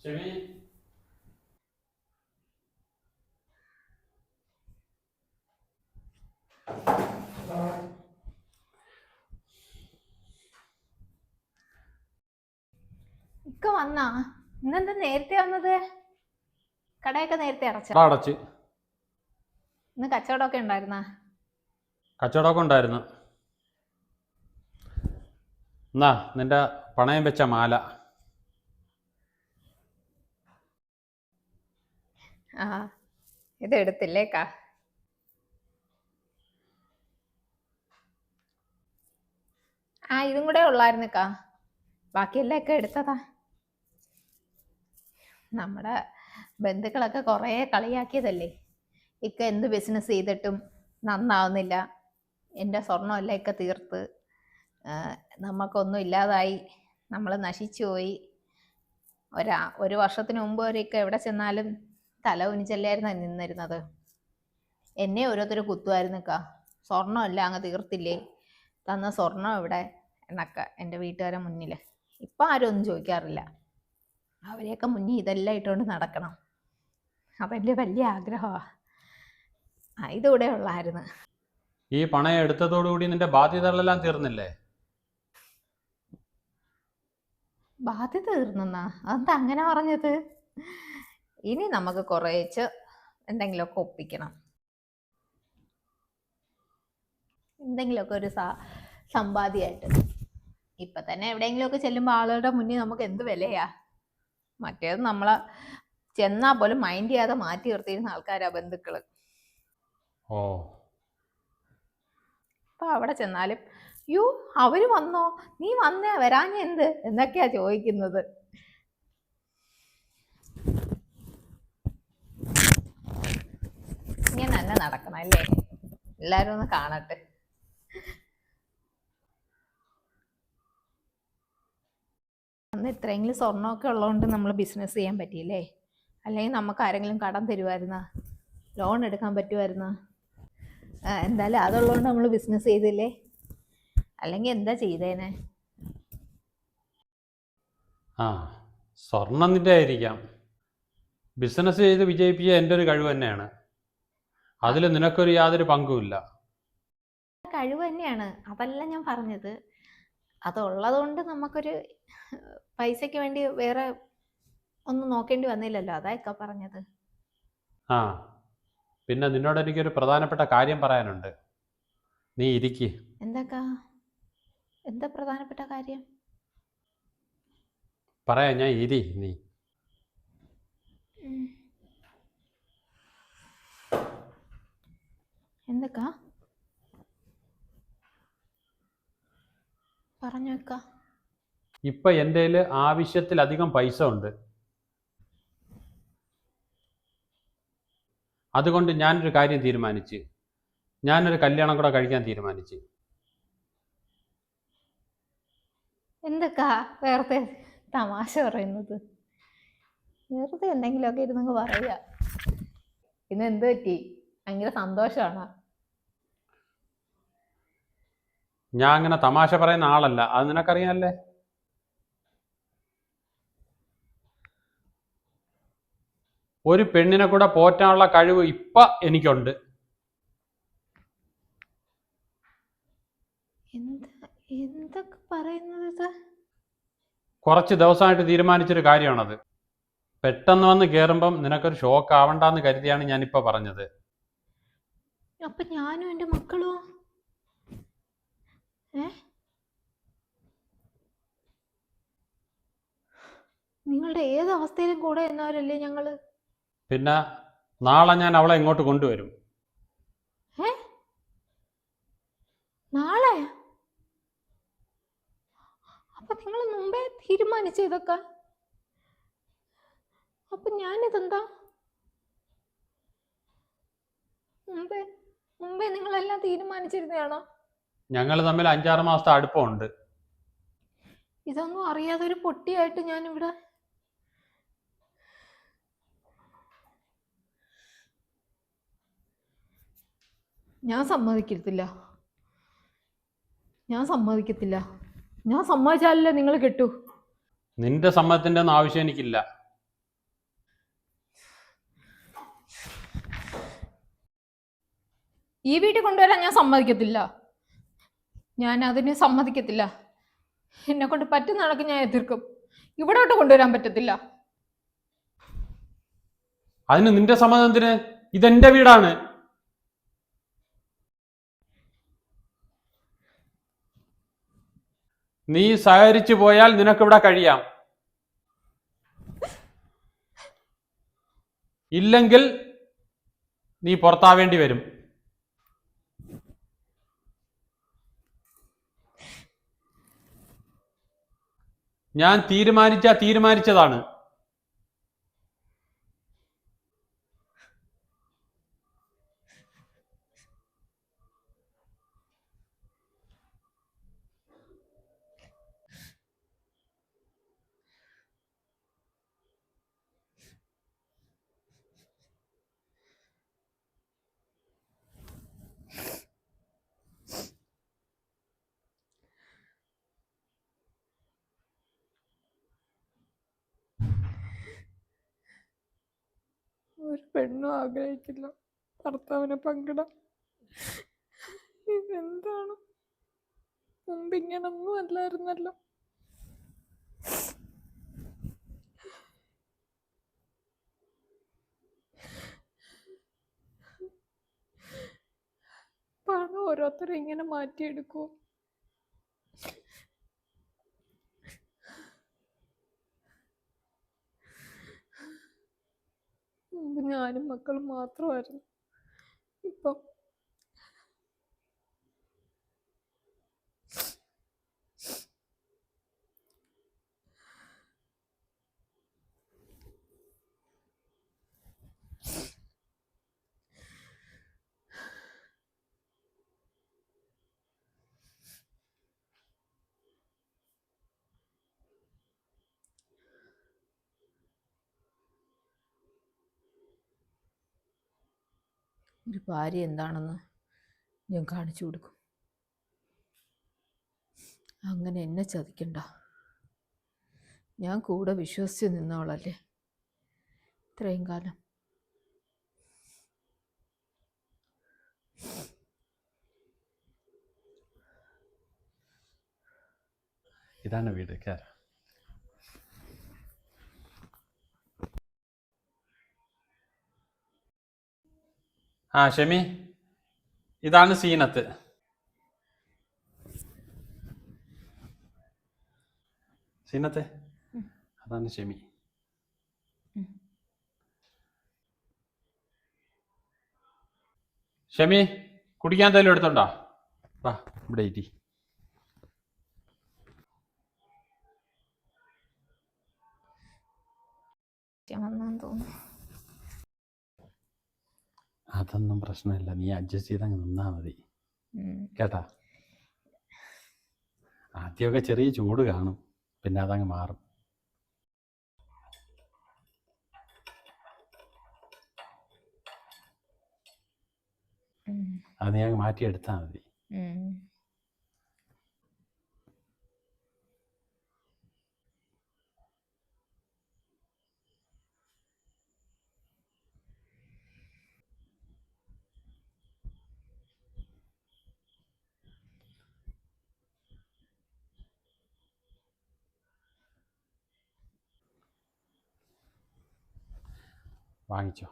ചെവി ഇക്ക വന്നാ ഇന്നെന്താ നേരത്തെ വന്നത്? കടയൊക്കെ നേരത്തെ അടച്ച്. ഇന്ന് കച്ചവടമൊക്കെ ഉണ്ടായിരുന്ന? കച്ചവടമൊക്കെ ഉണ്ടായിരുന്നു. എന്നാ നിന്റെ പണയം വെച്ച മാല. ആ, ഇത് എടുത്തില്ലേക്കാ? ആ, ഇതും കൂടെ ഉള്ളായിരുന്നക്കാ. ബാക്കിയെല്ലാം ഒക്കെ എടുത്തതാ. നമ്മുടെ ബന്ധുക്കളൊക്കെ കുറേ കളിയാക്കിയതല്ലേ, ഇക്ക എന്ത് ബിസിനസ് ചെയ്തിട്ടും നന്നാവുന്നില്ല, എൻ്റെ സ്വർണ്ണമെല്ലാം ഒക്കെ തീർത്ത് നമുക്കൊന്നും ഇല്ലാതായി, നമ്മൾ നശിച്ചു പോയി. ഒരു വർഷത്തിന് മുമ്പ് വരെയൊക്കെ എവിടെ ചെന്നാലും തല ഉനിച്ചല്ലായിരുന്നു നിന്നിരുന്നത്. എന്നെ ഓരോരുത്തർ കുത്തുമായിരുന്നക്കാ, സ്വർണ്ണമെല്ലാം അങ്ങ് തീർത്തില്ലേ, തന്ന സ്വർണം എവിടെ എന്നൊക്കെ എൻ്റെ വീട്ടുകാരെ മുന്നിൽ. ഇപ്പം ആരും ഒന്നും ചോദിക്കാറില്ല. അവരെയൊക്കെ മുന്നിൽ ഇതെല്ലാം ഇട്ടുകൊണ്ട് നടക്കണം, അതെൻ്റെ വലിയ ആഗ്രഹമാണ്. ഇതുകൂടെ ഉള്ളായിരുന്നു. ഈ പണയം എടുത്തതോടുകൂടി നിന്റെ ബാധ്യതകളെല്ലാം തീർന്നില്ലേ? ബാധ്യത തീർന്നെന്നാ? അതെന്താ അങ്ങനെ പറഞ്ഞത്? ഇനി നമുക്ക് കുറേച്ച് എന്തെങ്കിലുമൊക്കെ ഒപ്പിക്കണം, എന്തെങ്കിലുമൊക്കെ ഒരു സമ്പാദ്യമായിട്ട്. ഇപ്പം തന്നെ എവിടെയെങ്കിലുമൊക്കെ ചെല്ലുമ്പോൾ ആളുകളുടെ മുന്നിൽ നമുക്ക് എന്ത് വിലയാ. മറ്റേത് നമ്മളെ ചെന്നാൽ പോലും മൈൻഡ് ചെയ്യാതെ മാറ്റി നിർത്തിയിരുന്ന ആൾക്കാരാ ബന്ധുക്കള്. ഓ, അപ്പം അവിടെ ചെന്നാലും യോ അവര് വന്നോ, നീ വന്നേ, വരാഞ്ഞ എന്ത് എന്നൊക്കെയാ ചോദിക്കുന്നത്. ഇങ്ങനെ തന്നെ നടക്കണം അല്ലേ? എല്ലാരും ഒന്ന് കാണട്ടെ. അന്ന് ഇത്രയെങ്കിലും സ്വർണ്ണമൊക്കെ ഉള്ളതുകൊണ്ട് നമ്മൾ ബിസിനസ് ചെയ്യാൻ പറ്റിയില്ലേ? അല്ലെങ്കിൽ നമുക്ക് ആരെങ്കിലും കടം തരുമായിരുന്ന, ലോൺ എടുക്കാൻ പറ്റുമായിരുന്ന? എന്തായാലും അതുള്ളതുകൊണ്ട് നമ്മൾ ബിസിനസ് ചെയ്തില്ലേ, അല്ലെങ്കിൽ എന്താ ചെയ്തേനെ? ആ, സ്വർണം നിന്റെ ആയിരിക്കാം. ബിസിനസ് ചെയ്ത് വിജയിപ്പിച്ച എൻ്റെ ഒരു കഴിവ് തന്നെയാണ്. അതിൽ നിനക്കൊരു യാതൊരു പങ്കുമില്ല. കഴിവ് തന്നെയാണ്, അതല്ല ഞാൻ പറഞ്ഞത്. അതുള്ളത് കൊണ്ട് നമുക്കൊരു പൈസയ്ക്ക് വേണ്ടി വേറെ ഒന്നും നോക്കേണ്ടി വന്നില്ലല്ലോ, അതായിക്കാ പറഞ്ഞത്. ആ, പിന്നെ നിന്നോട് എനിക്കൊരു പ്രധാനപ്പെട്ട കാര്യം പറയാനുണ്ട്. നീ ഇരിക്ക്. എന്താ പ്രധാനപ്പെട്ട കാര്യം? പറയാ, ഞാൻ ഇരി. നീ എന്തൊക്കാ പറഞ്ഞു വെക്ക. ഇപ്പം എൻ്റെ കയ്യിൽ ആവശ്യത്തിലധികം പൈസ ഉണ്ട്. അതുകൊണ്ട് ഞാനൊരു കാര്യം തീരുമാനിച്ച്, ഞാനൊരു കല്യാണം കൂടെ കഴിക്കാൻ തീരുമാനിച്ച്. എന്തൊക്കാ വേറെ തമാശ പറയുന്നത്? വെറുതെ എന്തെങ്കിലുമൊക്കെ ഇരുന്നങ്ങ് പറയുക. ഇന്ന് എന്ത് പറ്റി? ഭയങ്കര സന്തോഷമാണോ? ഞാൻ അങ്ങനെ തമാശ പറയുന്ന ആളല്ല, അത് നിനക്കറിയാമല്ലേ. ഒരു പെണ്ണിനെ കൂടെ പോറ്റാനുള്ള കഴിവ് ഇപ്പം എനിക്കുണ്ട്. എന്തൊക്കെ പറയുന്നത്? കുറച്ച് ദിവസമായിട്ട് തീരുമാനിച്ചൊരു കാര്യമാണത്. പെട്ടെന്ന് വന്ന് കയറുമ്പം നിനക്കൊരു ഷോക്ക് ആവണ്ടെന്ന് കരുതിയാണ് ഞാനിപ്പോൾ പറഞ്ഞത്. അപ്പൊ ഞാനും എൻ്റെ മക്കളോ? നിങ്ങളുടെ ഏത് അവസ്ഥയിലും കൂടെ എന്നവരല്ലേ ഞങ്ങള്. പിന്നെ നാളെ ഞാൻ അവളെ ഇങ്ങോട്ട് കൊണ്ടുവരും. നാളെ? അപ്പൊ നിങ്ങൾ മുമ്പേ തീരുമാനിച്ച ഇതൊക്കെ? അപ്പൊ ഞാനിതെന്താ മുമ്പേ നിങ്ങളെല്ലാം തീരുമാനിച്ചിരുന്നതാണോ? ഞങ്ങൾ തമ്മിൽ 5-6 മാസത്തെ അടുപ്പമുണ്ട്. ഇതൊന്നും അറിയാതെ ഒരു പൊട്ടിയായിട്ട് ഞാനിവിടെ. ഞാൻ സമ്മതിക്കത്തില്ല. ഞാൻ സമ്മതിച്ചാലല്ലേ നിങ്ങൾ കെട്ടു. നിന്റെ സമ്മതത്തിൻ്റെ ഒന്നും ആവശ്യം എനിക്കില്ല. ഈ വീട്ടിൽ കൊണ്ടുവരാൻ ഞാൻ സമ്മതിക്കത്തില്ല. ഞാൻ അതിന് സമ്മതിക്കത്തില്ല. എന്നെ കൊണ്ട് പറ്റുന്ന കണക്ക് ഞാൻ എതിർക്കും. ഇവിടോട്ട് കൊണ്ടുവരാൻ പറ്റത്തില്ല. അതിന് നിന്റെ സമ്മതത്തിന്? ഇതെന്റെ വീടാണ്. നീ സഹകരിച്ചു പോയാൽ നിനക്കിവിടെ കഴിയാം. ഇല്ലെങ്കിൽ നീ പുറത്താവേണ്ടി വരും. ഞാൻ തീരുമാനിച്ചതാണ്. ഒരു പെണ്ണും ആഗ്രഹിക്കില്ല ഭർത്താവിനെ പങ്കിടാൻ. ഇതെന്താണ്? മുമ്പ് ഇങ്ങനൊന്നും അല്ലായിരുന്നല്ലോ. പണം ഓരോരുത്തരും ഇങ്ങനെ മാറ്റിയെടുക്കുമോ? മുമ്പ് ഞാനും മക്കളും മാത്രമായിരുന്നു. ഇപ്പം ഒരു ഭാര്യ എന്താണെന്ന് ഞാൻ കാണിച്ചു കൊടുക്കും. അങ്ങനെ എന്നെ ചതിക്കണ്ട. ഞാൻ കൂടെ വിശ്വസിച്ച് നിന്നവളല്ലേ ഇത്രയും കാലം. ഇതാണ് വീട്. കയറാം. ഷെമി, ഇതാണ് സീനത്ത്. സീനത്തെ, അതാണ് ഷെമി. ഷെമി, കുടിക്കാൻ എന്തെങ്കിലും എടുത്തോണ്ടോ? വാ, ഇവിടെ ഇരി. അതൊന്നും പ്രശ്നമില്ല, നീ അഡ്ജസ്റ്റ് ചെയ്തങ്ങ് നിന്നാ മതി കേട്ടാ. ആദ്യമൊക്കെ ചെറിയ ചൂട് കാണും, പിന്നെ അതങ്ങ് മാറും. അത് നീ അങ്ങ് മാറ്റിയെടുത്താൽ മതി. വാങ്ങിച്ചോ.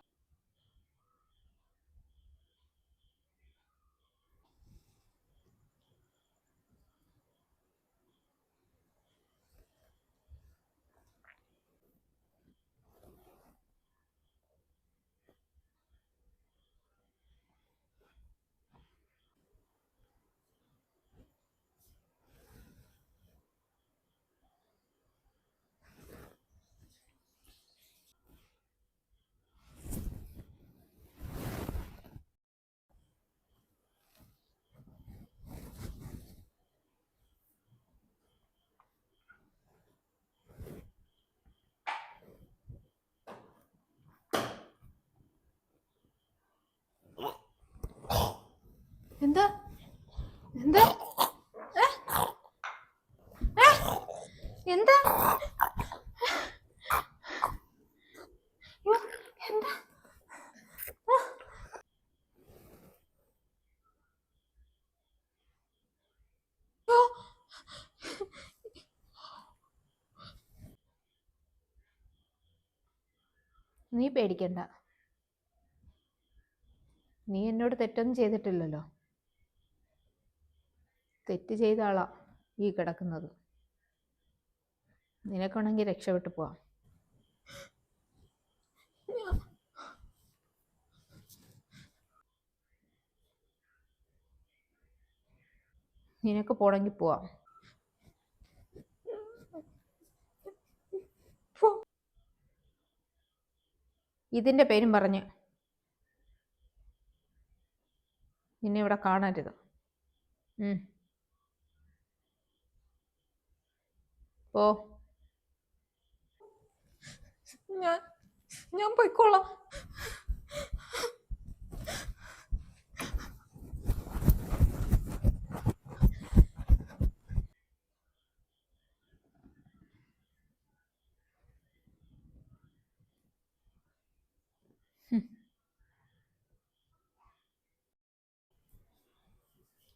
എന്താ എന്താ എന്താ എന്താ? നീ പേടിക്കണ്ട, നീ എന്നോട് തെറ്റൊന്നും ചെയ്തിട്ടില്ലല്ലോ. തെറ്റ് ചെയ്ത ആളാ ഈ കിടക്കുന്നത്. നിനക്കാണെങ്കിൽ രക്ഷപ്പെട്ടു പോവാം. നിനക്ക് പോണെങ്കിൽ പോവാം. ഇതിന്റെ പേരും പറഞ്ഞ് നിന്നെ ഇവിടെ കാണരുത്. പോ. ഞാൻ പോയിക്കോളാം.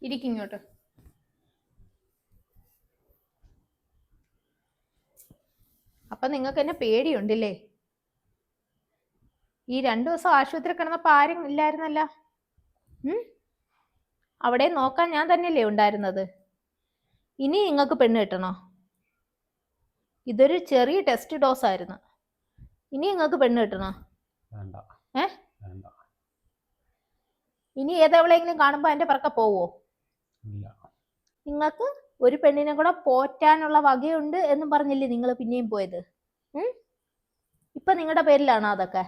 ഇരിക്കിങ്ങോട്ട്. അപ്പൊ നിങ്ങൾക്ക് എന്നെ പേടിയുണ്ടല്ലേ? ഈ 2 ദിവസം ആശുപത്രി കിടന്നപ്പോ ആരും ഇല്ലായിരുന്നല്ല. അവിടെ നോക്കാൻ ഞാൻ തന്നെയല്ലേ ഉണ്ടായിരുന്നത്. ഇനി നിങ്ങൾക്ക് പെണ്ണ് കിട്ടണോ? ഇതൊരു ചെറിയ ടെസ്റ്റ് ഡോസ് ആയിരുന്നു. ഇനി നിങ്ങൾക്ക് പെണ്ണ് കിട്ടണോ? ഇനി ഏതെവിടെയെങ്കിലും കാണുമ്പോ എന്റെ പിറക്കെ പോവോ? നിങ്ങൾക്ക് ഒരു പെണ്ണിനെ കൂടെ പോറ്റാനുള്ള വകയുണ്ട് എന്നും പറഞ്ഞില്ലേ നിങ്ങൾ പിന്നെയും പോയത്? ഇപ്പൊ നിങ്ങളുടെ പേരിലാണോ അതൊക്കെ?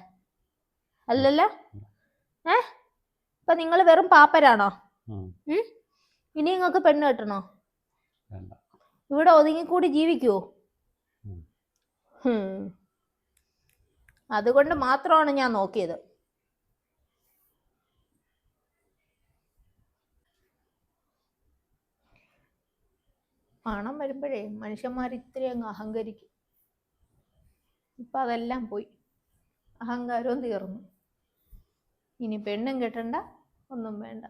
അല്ലല്ലോ. ഇപ്പൊ നിങ്ങൾ വെറും പാപ്പരാണോ? ഇനി നിങ്ങൾക്ക് പെണ്ണ് കെട്ടണോ? ഇവിടെ ഒതുങ്ങിക്കൂടി ജീവിക്കുവോ? അതുകൊണ്ട് മാത്രമാണ് ഞാൻ നോക്കിയത്. പണം വരുമ്പോഴേ മനുഷ്യന്മാർ ഇത്തിരി അങ്ങ് അഹങ്കരിക്കും. ഇപ്പൊ അതെല്ലാം പോയി, അഹങ്കാരവും തീർന്നു. ഇനി പെണ്ണും കെട്ടണ്ട, ഒന്നും വേണ്ട.